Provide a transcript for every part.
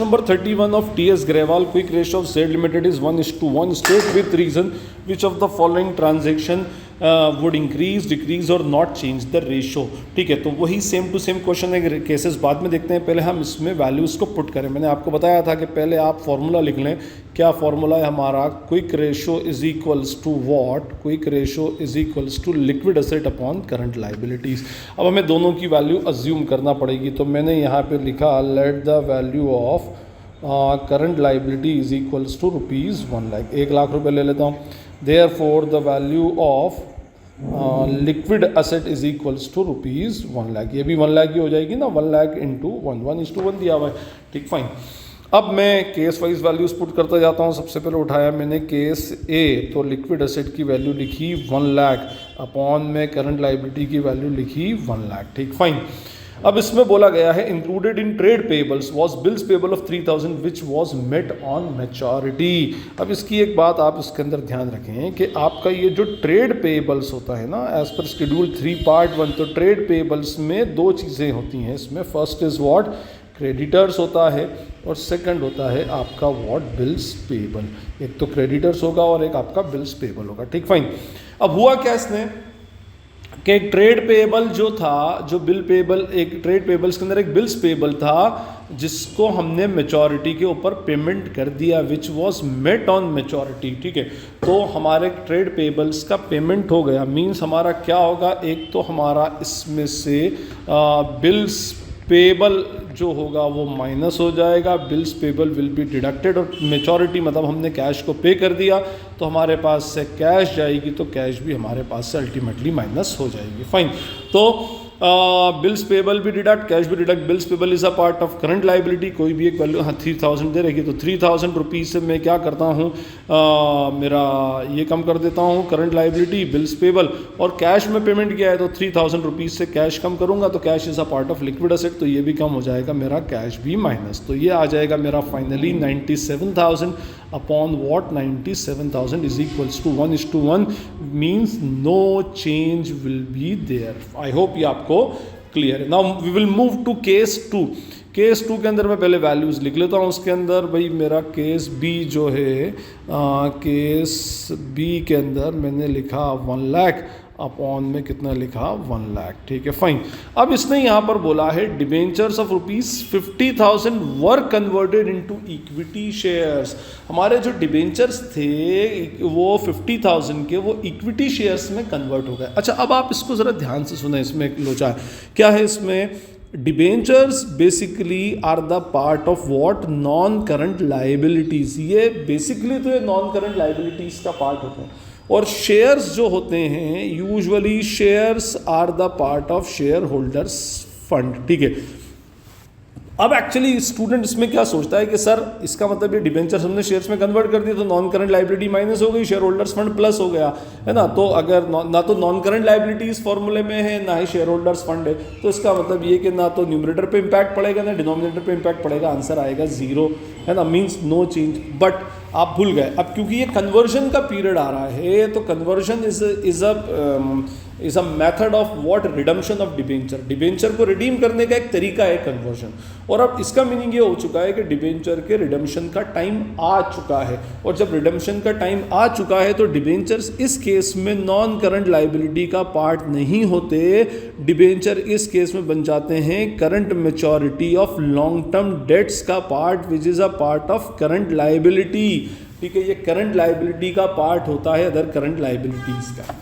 number 31 of T.S. Grewal, quick ratio of Z Limited is 1:1. State with reason which of the following transaction would increase, decrease और not change the ratio. ठीक है, तो वही same to same question है, cases बाद में देखते हैं, पहले हम इसमें वैल्यूज़ को पुट करें. मैंने आपको बताया था कि पहले आप फॉर्मूला लिख लें. क्या फॉर्मूला है हमारा? Quick ratio is equals to what? Quick ratio is equals to liquid asset upon current liabilities. अब हमें दोनों की वैल्यू अज्यूम करना पड़ेगी, तो मैंने यहाँ पे लिखा let the value of current liability is equals to ₹1 lakh. 1 lakh रुपये ले लेता हूँ. Therefore, the value of liquid asset is equals to ₹1 lakh. ये भी 1 लाख की हो जाएगी ना, 1 लाख इंटू 1:1 दिया हुआ है. ठीक, फाइन. अब मैं केस वाइज वैल्यूज पुट करता जाता हूँ. सबसे पहले उठाया मैंने केस ए, तो लिक्विड एसेट की वैल्यू लिखी 1 लाख अपॉन में करंट लाइबिलिटी की वैल्यू लिखी 1 लाख. ठीक, फाइन. अब इसमें बोला गया है included in trade payables was bills payable of 3000 which was met on maturity. अब इसकी एक बात आप इसके अंदर ध्यान रखें कि आपका ये जो ट्रेड पेबल्स होता है ना, एज पर शेड्यूल 3 पार्ट 1, तो ट्रेड पेबल्स में 2 चीज़ें होती हैं इसमें. First is what? क्रेडिटर्स होता है, और सेकंड होता है आपका व्हाट? Bills payable. एक तो क्रेडिटर्स होगा और एक आपका बिल्स पेबल होगा. ठीक, फाइन. अब हुआ क्या इसने कि एक ट्रेड पेबल जो था, जो बिल पेबल, एक ट्रेड पेबल्स के अंदर एक बिल्स पेबल था जिसको हमने मैच्योरिटी के ऊपर पेमेंट कर दिया, which was met on maturity. ठीक है, तो हमारे ट्रेड पेबल्स का पेमेंट हो गया. मींस हमारा क्या होगा? एक तो हमारा इसमें से बिल्स पेबल जो होगा वो माइनस हो जाएगा, bills payable will be deducted, और मैच्योरिटी मतलब हमने कैश को पे कर दिया तो हमारे पास से कैश जाएगी, तो कैश भी हमारे पास से अल्टीमेटली माइनस हो जाएगी. फाइन. तो बिल्स पेबल भी डिडक्ट, कैश भी deduct. Bills payable is a part of current liability. कोई भी एक वैल्यू, हाँ 3000 दे रही, तो 3000 रुपीज़ से मैं क्या करता हूँ, मेरा ये कम कर देता हूँ करंट लाइबिलिटी, बिल्स पेबल, और कैश में पेमेंट किया है तो 3000 रुपीज़ से कैश कम करूँगा, तो cash is a part of liquid asset, तो ये भी कम हो जाएगा मेरा, कैश भी माइनस. तो ये आ जाएगा मेरा finally 97,000 upon what? 97,000 is equals to 1:1 means no change will be there. I hope ये आपको क्लियर है. Now we will move to case 2. Case 2 के अंदर मैं पहले वैल्यूज़ लिख लेता हूँ. उसके अंदर भाई मेरा केस बी जो है, केस बी के अंदर मैंने लिखा 1 लाख अपॉन में कितना लिखा? 1 लाख. ठीक है, फाइन. अब इसने यहाँ पर बोला है debentures of ₹50,000 were converted into equity shares. हमारे जो डिबेंचर्स थे वो 50,000 के, वो इक्विटी शेयर्स में कन्वर्ट हो गए. अच्छा, अब आप इसको ज़रा ध्यान से सुना. इसमें एक लोचा है. क्या है इसमें? Debentures basically are the part of what? Non current liabilities. ये बेसिकली तो ये नॉन करंट लाइबिलिटीज़ का पार्ट होते हैं, और शेयर्स जो होते हैं usually shares are the part of share holders fund. ठीक है. अब एक्चुअली स्टूडेंट इसमें क्या सोचता है कि सर इसका मतलब ये डिबेंचर्स हमने शेयर्स में कन्वर्ट कर दिया तो नॉन करंट लाइबिलिटी माइनस हो गई, शेयर होल्डर्स फंड प्लस हो गया, है ना. तो अगर ना तो नॉन करंट लाइबिलिटी इस फॉर्मूले में है, ना ही शेयर होल्डर्स फंड है, तो इसका मतलब ये कि ना तो न्यूमरेटर पे इम्पैक्ट पड़ेगा ना डिनोमिनेटर पे इम्पैक्ट पड़ेगा. आंसर आएगा 0, है ना. Means no change. बट आप भूल गए. अब क्योंकि ये कन्वर्जन का पीरियड आ रहा है, तो conversion is a method of what? Redemption of debenture. Debenture को रिडीम करने का एक तरीका है कन्वर्जन. और अब इसका मीनिंग ये हो चुका है कि डिबेंचर के रिडम्पशन का टाइम आ चुका है, और जब रिडम्पशन का टाइम आ चुका है तो डिबेंचर्स इस केस में नॉन करंट लाइबिलिटी का पार्ट नहीं होते. डिबेंचर इस केस में बन जाते हैं current maturity of long term debts का part, which is a part of current liability. ठीक है, ये करंट लाइबिलिटी का पार्ट होता है अदर करंट लाइबिलिटीज़ का.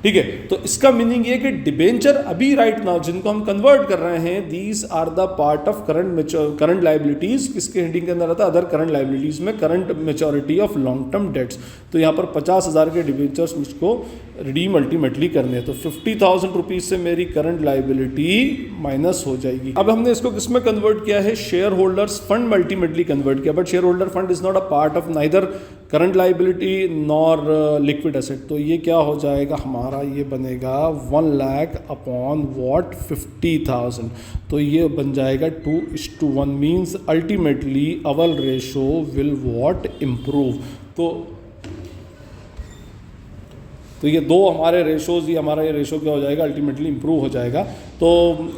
ठीक है, तो इसका मीनिंग ये कि डिबेंचर अभी राइट नाउ जिनको हम कन्वर्ट कर रहे हैं, these are the part of current liabilities. किसके हेडिंग के अंदर आता है? अदर करंट लाइबिलिटीज में current maturity of long term debts. तो यहाँ पर 50,000 के डिबेंचर्स मुझको रिडीम अल्टीमेटली करने हैं, तो 50,000 रुपीज़ से मेरी करंट लाइबिलिटी माइनस हो जाएगी. अब हमने इसको किस में कन्वर्ट किया है? शेयर होल्डर्स फंड में अल्टीमेटली कन्वर्ट किया. But share holder fund is not a part of neither current liability nor liquid asset. तो ये क्या हो जाएगा हमारा? ये बनेगा 1 लाख अपॉन वॉट? 50,000. तो ये बन जाएगा 2:1 means ultimately our ratio will what? Improve. तो तो ये दो हमारे रेशोज़, ये हमारा ये रेशो क्या हो जाएगा, अल्टीमेटली इंप्रूव हो जाएगा। तो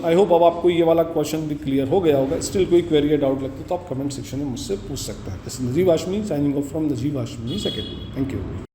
आई होप अब आपको ये वाला क्वेश्चन भी क्लियर हो गया होगा। स्टिल कोई क्वेरी या डाउट लगती है तो आप कमेंट सेक्शन में मुझसे पूछ सकते हैं। This is Najeeb Hashmi signing off from Najeeb Hashmi secondary. Thank you.